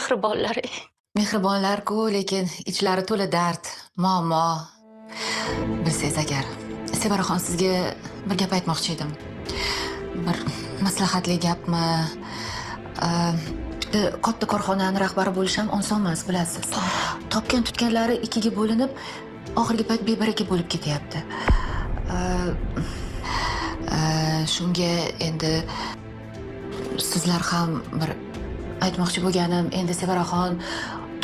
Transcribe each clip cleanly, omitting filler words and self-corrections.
mehribonlar. Mehribonlar-ku, lekin ichlari to'la dard, muammo. Bilsangiz agar, Sevaraxon sizga bir gap aytmoqchi edim. Bir maslahatli gapmi? Bitta katta korxonani rahbari bo'lish ham oson emas, bilasiz. Topgan tutganlari ikkiga bo'linib, oxirgi payt bebaraka bo'lib ketyapti. Shunga endi sizlar ham bir aytmoqchi bo'lganim, endi Sevaraxon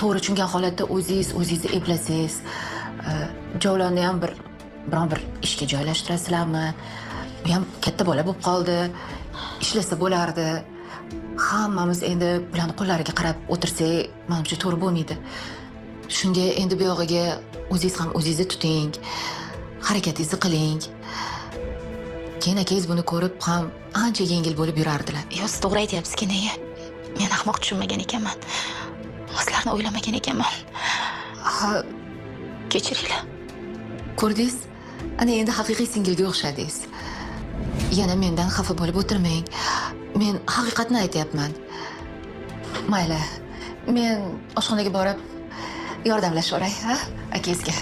to'g'ri tushungan holatda o'zingizni eplasangiz, Javlonni ham biron bir ishga joylashtirasizlarmi? U ham katta bola bo'lib qoldi, ishlasa bo'lardi. Hammamiz endi ularni qo'llariga qarab o'tirsak, menimcha to'g'ri bo'lmaydi. Shunga endi bu yog'iga o'zingiz ham o'zingizni tuting, harakatingizni qiling. Keyin akangiz buni ko'rib ham ancha yengil bo'lib yurardilar. Siz to'g'ri aytyapsiz, Kenaya. Men ahmoq tushunmagan ekanman. Sizlarni o'ylamagan ekanman. Kechiringlar. Ko'rdingiz? Ana endi haqiqiy singilga o'xshadingiz. Yana mendan xafa bo'lib o'tirmang. Men haqiqatni aytyapman. Mayli. Men oshxonaga borib yordamlashaveray, akangizga.